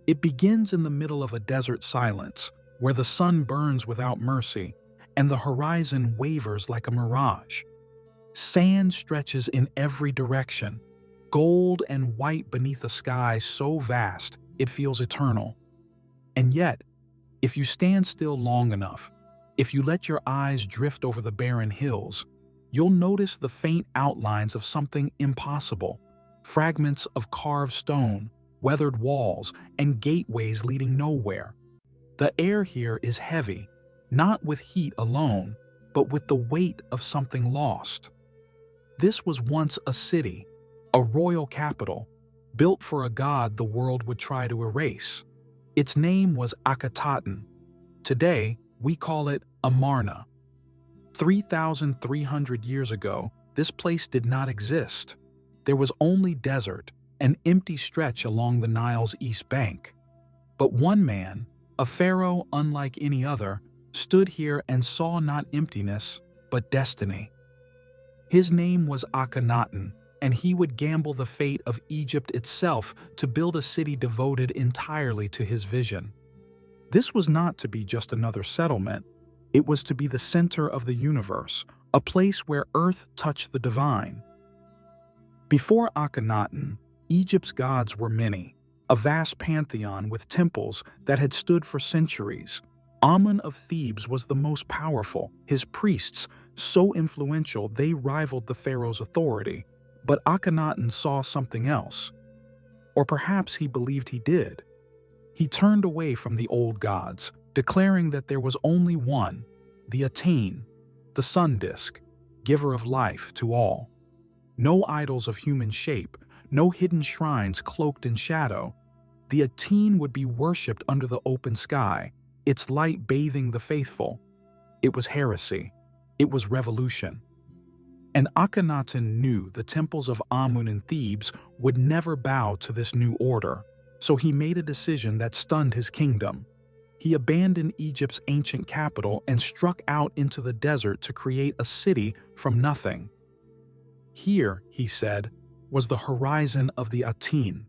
It begins in the middle of a desert silence, where the sun burns without mercy, and the horizon wavers like a mirage. Sand stretches in every direction, gold and white beneath a sky so vast it feels eternal. And yet, if you stand still long enough, if you let your eyes drift over the barren hills, you'll notice the faint outlines of something impossible, fragments of carved stone, weathered walls, and gateways leading nowhere. The air here is heavy, not with heat alone, but with the weight of something lost. This was once a city, a royal capital, built for a god the world would try to erase. Its name was Akhetaten. Today, we call it Amarna. 3,300 years ago, this place did not exist. There was only desert, an empty stretch along the Nile's east bank. But one man, a pharaoh unlike any other, stood here and saw not emptiness, but destiny. His name was Akhenaten, and he would gamble the fate of Egypt itself to build a city devoted entirely to his vision. This was not to be just another settlement. It was to be the center of the universe, a place where earth touched the divine. Before Akhenaten, Egypt's gods were many, a vast pantheon with temples that had stood for centuries. Amun of Thebes was the most powerful, his priests so influential they rivaled the pharaoh's authority. But Akhenaten saw something else. Or perhaps he believed he did. He turned away from the old gods, declaring that there was only one, the Aten, the sun disk, giver of life to all. No idols of human shape, no hidden shrines cloaked in shadow. The Aten would be worshipped under the open sky, its light bathing the faithful. It was heresy. It was revolution. And Akhenaten knew the temples of Amun in Thebes would never bow to this new order, so he made a decision that stunned his kingdom. He abandoned Egypt's ancient capital and struck out into the desert to create a city from nothing. Here, he said, was the horizon of the Aten,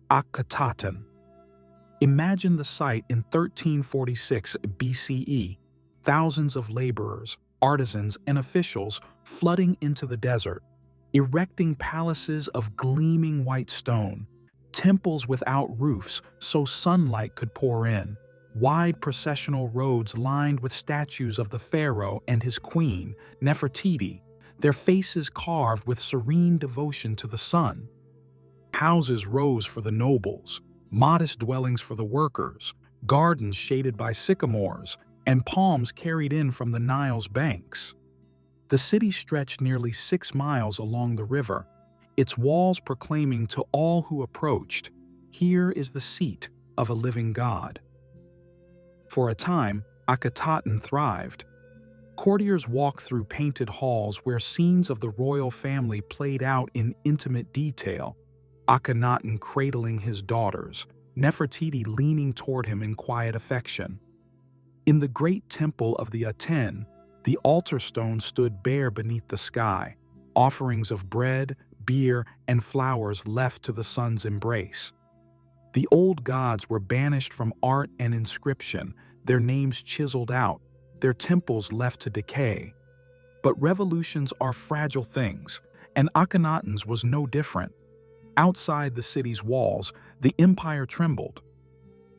Akhetaten. Imagine the sight in 1346 BCE, thousands of laborers, artisans, and officials flooding into the desert, erecting palaces of gleaming white stone, temples without roofs so sunlight could pour in, wide processional roads lined with statues of the pharaoh and his queen, Nefertiti, their faces carved with serene devotion to the sun. Houses rose for the nobles, modest dwellings for the workers, gardens shaded by sycamores, and palms carried in from the Nile's banks. The city stretched nearly 6 miles along the river, its walls proclaiming to all who approached, "Here is the seat of a living god." For a time, Akhetaten thrived. Courtiers walked through painted halls where scenes of the royal family played out in intimate detail, Akhenaten cradling his daughters, Nefertiti leaning toward him in quiet affection. In the great temple of the Aten, the altar stone stood bare beneath the sky, offerings of bread, beer, and flowers left to the sun's embrace. The old gods were banished from art and inscription, their names chiseled out, their temples left to decay. But revolutions are fragile things, and Akhenaten's was no different. Outside the city's walls, the empire trembled.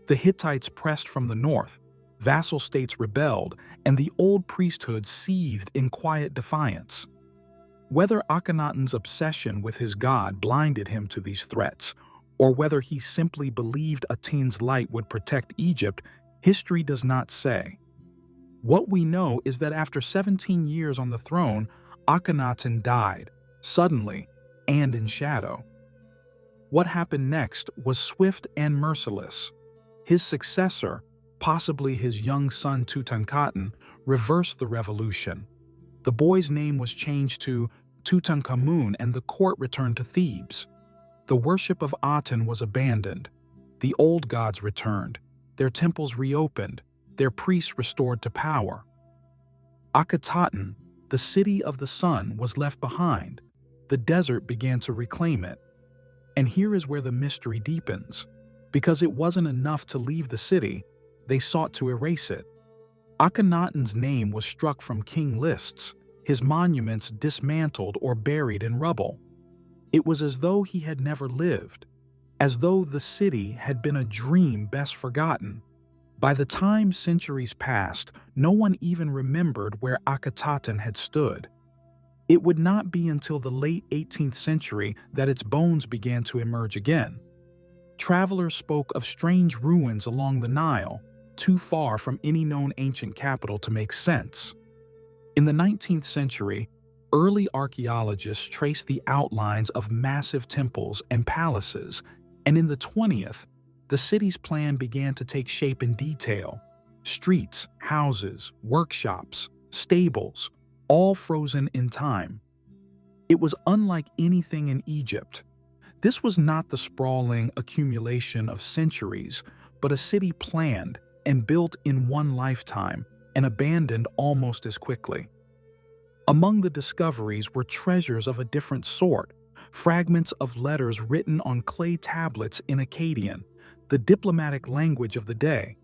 The Hittites pressed from the north, vassal states rebelled, and the old priesthood seethed in quiet defiance. Whether Akhenaten's obsession with his god blinded him to these threats, or whether he simply believed Aten's light would protect Egypt, history does not say. What we know is that after 17 years on the throne, Akhenaten died, suddenly and in shadow. What happened next was swift and merciless. His successor, possibly his young son Tutankhaten, reversed the revolution. The boy's name was changed to Tutankhamun and the court returned to Thebes. The worship of Aten was abandoned. The old gods returned, their temples reopened, their priests restored to power. Akhetaten, the city of the sun, was left behind. The desert began to reclaim it. And here is where the mystery deepens. Because it wasn't enough to leave the city, they sought to erase it. Akhenaten's name was struck from king lists, his monuments dismantled or buried in rubble. It was as though he had never lived, as though the city had been a dream best forgotten. By the time centuries passed, no one even remembered where Akhetaten had stood. It would not be until the late 18th century that its bones began to emerge again. Travelers spoke of strange ruins along the Nile, too far from any known ancient capital to make sense. In the 19th century, early archaeologists traced the outlines of massive temples and palaces, and in the 20th, the city's plan began to take shape in detail. Streets, houses, workshops, stables, all frozen in time. It was unlike anything in Egypt. This was not the sprawling accumulation of centuries, but a city planned and built in one lifetime and abandoned almost as quickly. Among the discoveries were treasures of a different sort, fragments of letters written on clay tablets in Akkadian, the diplomatic language of the day.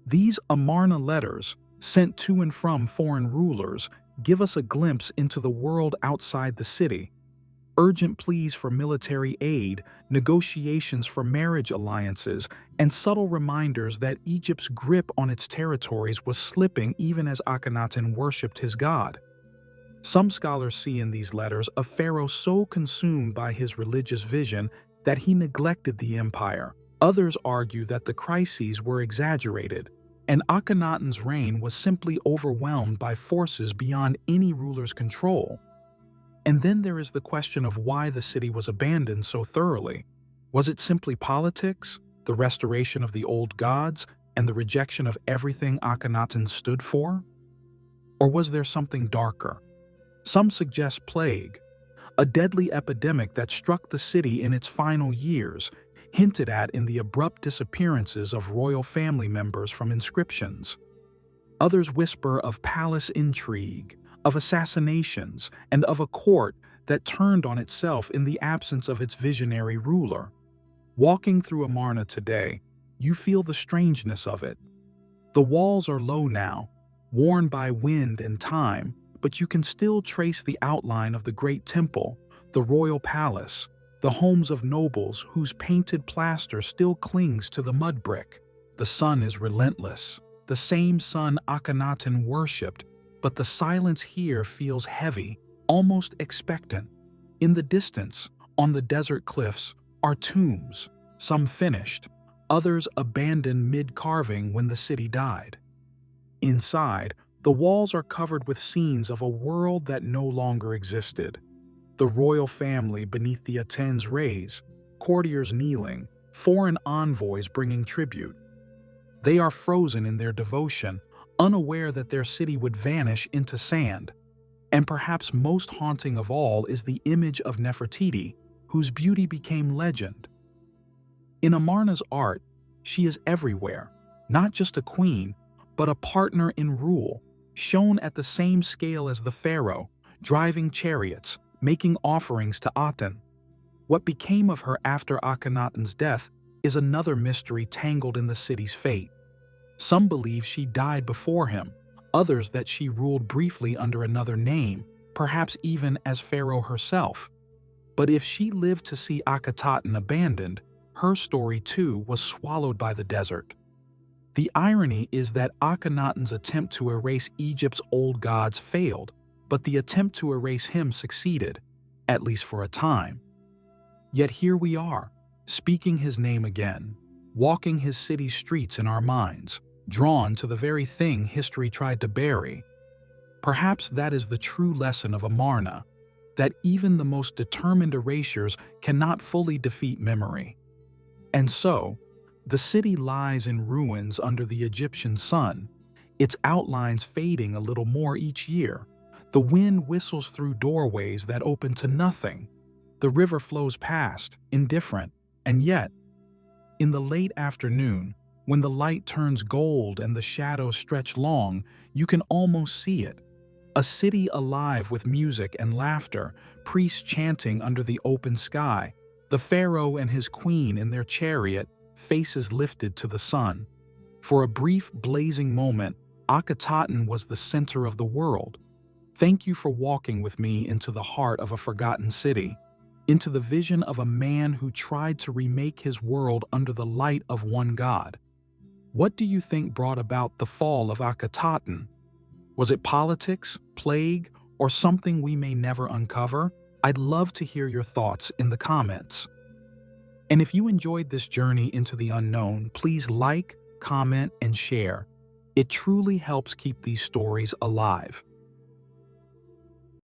These Amarna letters, sent to and from foreign rulers, give us a glimpse into the world outside the city. Urgent pleas for military aid, negotiations for marriage alliances, and subtle reminders that Egypt's grip on its territories was slipping even as Akhenaten worshipped his god. Some scholars see in these letters a pharaoh so consumed by his religious vision that he neglected the empire. Others argue that the crises were exaggerated, and Akhenaten's reign was simply overwhelmed by forces beyond any ruler's control. And then there is the question of why the city was abandoned so thoroughly. Was it simply politics, the restoration of the old gods, and the rejection of everything Akhenaten stood for? Or was there something darker? Some suggest plague, a deadly epidemic that struck the city in its final years, hinted at in the abrupt disappearances of royal family members from inscriptions. Others whisper of palace intrigue, of assassinations, and of a court that turned on itself in the absence of its visionary ruler. Walking through Amarna today, you feel the strangeness of it. The walls are low now, worn by wind and time, but you can still trace the outline of the great temple, the royal palace, the homes of nobles whose painted plaster still clings to the mud brick. The sun is relentless, the same sun Akhenaten worshipped, but the silence here feels heavy, almost expectant. In the distance, on the desert cliffs, are tombs, some finished, others abandoned mid-carving when the city died. Inside, the walls are covered with scenes of a world that no longer existed. The royal family beneath the Aten's rays, courtiers kneeling, foreign envoys bringing tribute. They are frozen in their devotion, unaware that their city would vanish into sand. And perhaps most haunting of all is the image of Nefertiti, whose beauty became legend. In Amarna's art, she is everywhere, not just a queen, but a partner in rule, shown at the same scale as the pharaoh, driving chariots, making offerings to Aten. What became of her after Akhenaten's death is another mystery tangled in the city's fate. Some believe she died before him, others that she ruled briefly under another name, perhaps even as pharaoh herself. But if she lived to see Akhetaten abandoned, her story too was swallowed by the desert. The irony is that Akhenaten's attempt to erase Egypt's old gods failed, but the attempt to erase him succeeded, at least for a time. Yet here we are, speaking his name again, walking his city's streets in our minds, drawn to the very thing history tried to bury. Perhaps that is the true lesson of Amarna, that even the most determined erasures cannot fully defeat memory. And so, the city lies in ruins under the Egyptian sun, its outlines fading a little more each year. The wind whistles through doorways that open to nothing. The river flows past, indifferent, and yet, in the late afternoon, when the light turns gold and the shadows stretch long, you can almost see it. A city alive with music and laughter, priests chanting under the open sky, the pharaoh and his queen in their chariot, faces lifted to the sun. For a brief, blazing moment, Akhetaten was the center of the world. Thank you for walking with me into the heart of a forgotten city, into the vision of a man who tried to remake his world under the light of one God. What do you think brought about the fall of Akhetaten? Was it politics, plague, or something we may never uncover? I'd love to hear your thoughts in the comments. And if you enjoyed this journey into the unknown, please like, comment, and share. It truly helps keep these stories alive.